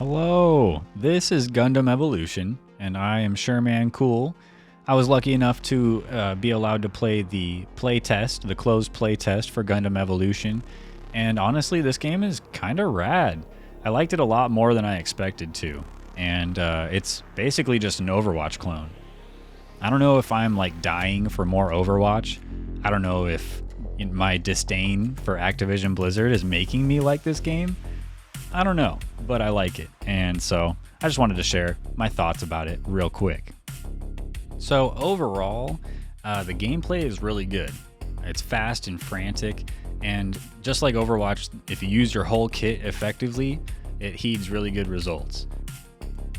Hello, this is Gundam Evolution, and I am Sherman Cool. I was lucky enough to be allowed to play the playtest, the closed playtest for Gundam Evolution, and honestly, this game is kind of rad. I liked it a lot more than I expected to, and it's basically just an Overwatch clone. I don't know if I'm like dying for more Overwatch. I don't know if my disdain for Activision Blizzard is making me like this game. I don't know, but I like it, and so I just wanted to share my thoughts about it real quick. So overall, the gameplay is really good. It's fast and frantic, and just like Overwatch, if you use your whole kit effectively, it heeds really good results.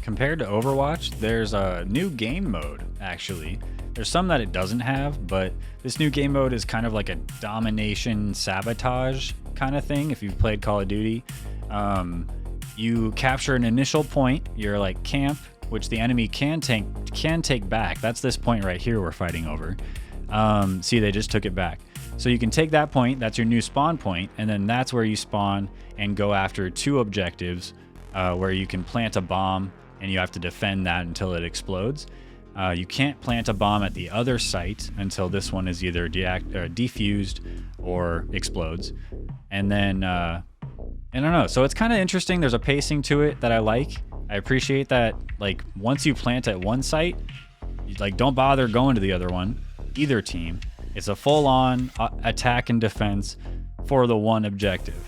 Compared to Overwatch, there's a new game mode, actually. There's some that it doesn't have, but this new game mode is kind of like a domination sabotage kind of thing if you've played Call of Duty. You capture an initial point, your like camp, which the enemy can take back. That's this point right here we're fighting over. See, they just took it back. So you can take that point, that's your new spawn point, and then that's where you spawn and go after two objectives where you can plant a bomb and you have to defend that until it explodes. You can't plant a bomb at the other site until this one is either defused or explodes. And then, I don't know. So it's kind of interesting. There's a pacing to it that I like. I appreciate that, like, once you plant at one site, you, like, don't bother going to the other one, either team. It's a full-on attack and defense for the one objective.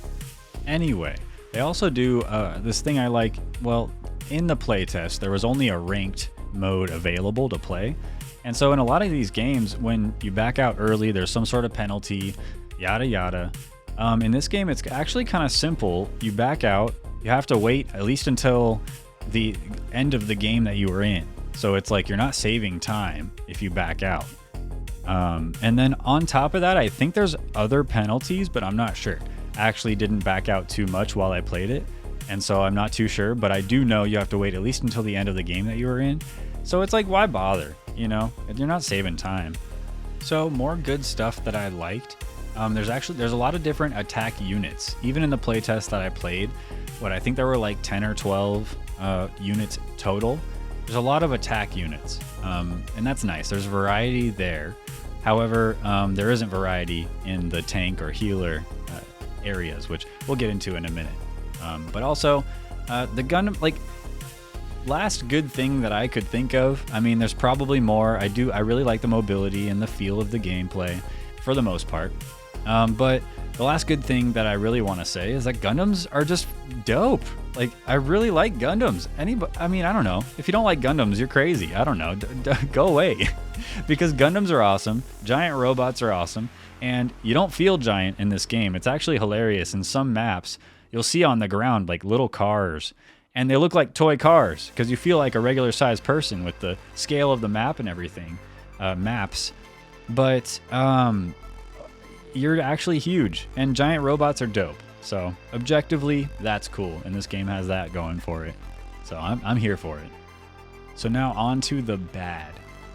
Anyway, they also do this thing I like. Well, in the playtest, there was only a ranked mode available to play. And so in a lot of these games, when you back out early, there's some sort of penalty, yada yada. In this game, it's actually kind of simple. You back out, you have to wait at least until the end of the game that you were in. So it's like you're not saving time if you back out. And then on top of that, I think there's other penalties, but I'm not sure. I actually didn't back out too much while I played it, and so I'm not too sure, but I do know you have to wait at least until the end of the game that you were in. So it's like, why bother? You know, you're not saving time. So more good stuff that I liked. There's a lot of different attack units. Even in the playtest that I played, I think there were like 10 or 12 units total. There's a lot of attack units, and that's nice. There's variety there. However, there isn't variety in the tank or healer areas, which we'll get into in a minute. But also, the Gundam, like, last good thing that I could think of, I mean, there's probably more. I really like the mobility and the feel of the gameplay for the most part. But the last good thing that I really want to say is that Gundams are just dope. Like, I really like Gundams. I mean, I don't know. If you don't like Gundams, you're crazy. I don't know. Go away. Because Gundams are awesome. Giant robots are awesome. And you don't feel giant in this game. It's actually hilarious. In some maps, you'll see on the ground like little cars. And they look like toy cars because you feel like a regular sized person with the scale of the map and everything. Maps. But you're actually huge, and giant robots are dope. So objectively, that's cool, and this game has that going for it. So I'm here for it. So now on to the bad.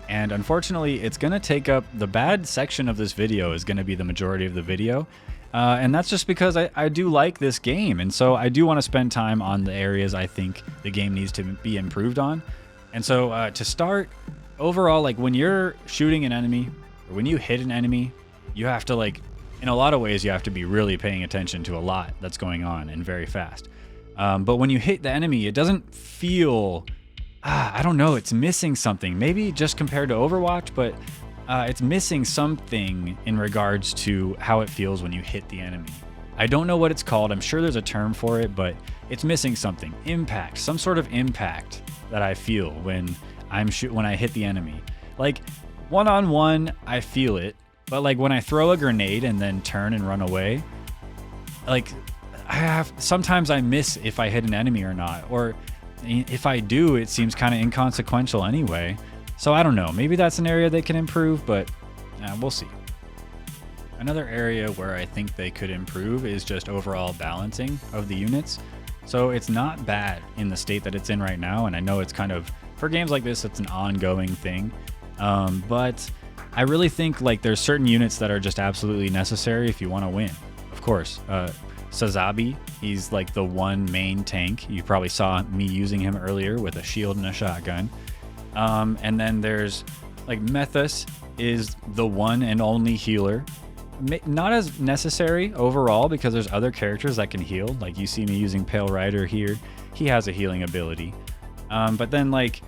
And unfortunately, it's going to take up the bad section of this video is going to be the majority of the video. And that's just because I do like this game, and so I do want to spend time on the areas I think the game needs to be improved on. And so to start, overall, like when you're shooting an enemy, or when you hit an enemy, you have to, like, in a lot of ways, you have to be really paying attention to a lot that's going on and very fast. But when you hit the enemy, it doesn't feel, I don't know, it's missing something. Maybe just compared to Overwatch, but it's missing something in regards to how it feels when you hit the enemy. I don't know what it's called. I'm sure there's a term for it, but it's missing something. Impact, some sort of impact that I feel when when I hit the enemy. Like one-on-one, I feel it. But like when I throw a grenade and then turn and run away, like sometimes I miss if I hit an enemy or not, or if I do, it seems kind of inconsequential anyway. So I don't know, maybe that's an area they can improve, but we'll see. Another area where I think they could improve is just overall balancing of the units. So it's not bad in the state that it's in right now, and I know it's kind of, for games like this, it's an ongoing thing, but I really think like there's certain units that are just absolutely necessary if you want to win. Of course, Sazabi. He's like the one main tank. You probably saw me using him earlier with a shield and a shotgun. And then there's like Methus is the one and only healer. Not as necessary overall because there's other characters that can heal. Like you see me using Pale Rider here. He has a healing ability. But then like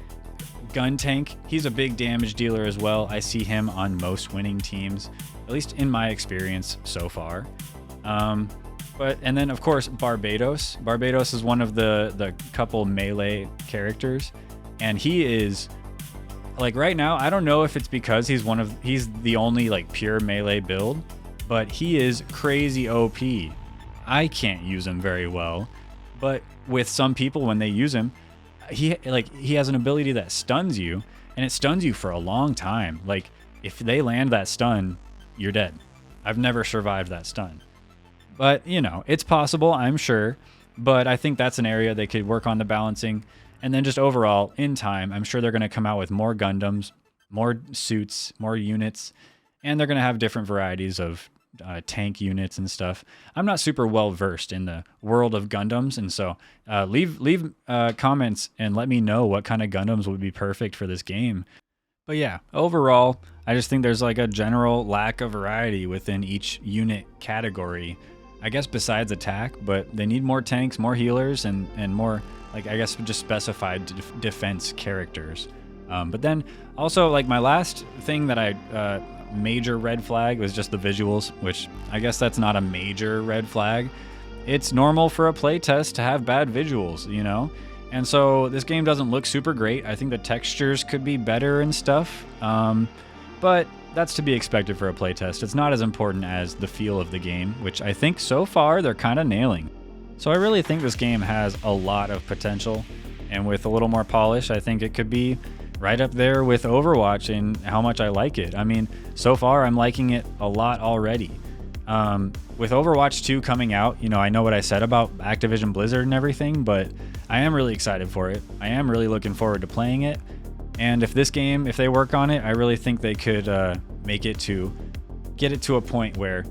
Gun Tank, he's a big damage dealer as well. I see him on most winning teams, at least in my experience so far. And then of course Barbados. Barbados is one of the couple melee characters, and he is like right now. I don't know if it's because he's the only like pure melee build, but he is crazy OP. I can't use him very well, but with some people when they use him, he has an ability that stuns you, and it stuns you for a long time. Like if they land that stun, you're dead. I've never survived that stun. But, you know, it's possible, I'm sure. But I think that's an area they could work on the balancing. And then just overall, in time, I'm sure they're going to come out with more Gundams, more suits, more units. And they're going to have different varieties of tank units and stuff. I'm not super well versed in the world of Gundams. And so leave comments and let me know what kind of Gundams would be perfect for this game. But yeah, overall, I just think there's like a general lack of variety within each unit category. I guess besides attack, but they need more tanks, more healers, and more, like, I guess just specified defense characters. But then also, like, my last thing that I major red flag was just the visuals, which I guess that's not a major red flag. It's normal for a playtest to have bad visuals, you know? And so this game doesn't look super great. I think the textures could be better and stuff. But that's to be expected for a playtest. It's not as important as the feel of the game, which I think so far they're kind of nailing. So I really think this game has a lot of potential, and with a little more polish, I think it could be right up there with Overwatch in how much I like it. I mean, so far I'm liking it a lot already. With Overwatch 2 coming out, you know, I know what I said about Activision Blizzard and everything, but I am really excited for it. I am really looking forward to playing it. And if this game, if they work on it, I really think they could get it to a point where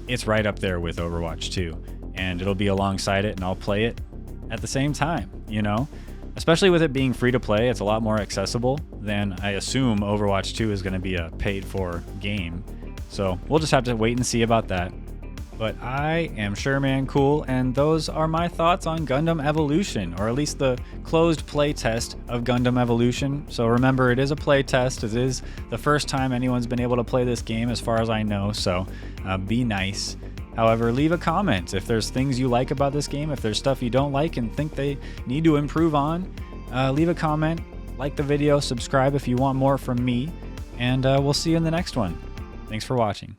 it's right up there with Overwatch 2. And it'll be alongside it, and I'll play it at the same time, you know? Especially with it being free to play, it's a lot more accessible than I assume Overwatch 2 is going to be a paid-for game. So we'll just have to wait and see about that. But I am Sherman Cool, and those are my thoughts on Gundam Evolution, or at least the closed play test of Gundam Evolution. So remember, it is a play test. It is the first time anyone's been able to play this game as far as I know, so be nice. However, leave a comment if there's things you like about this game, if there's stuff you don't like and think they need to improve on. Leave a comment, like the video, subscribe if you want more from me, and we'll see you in the next one. Thanks for watching.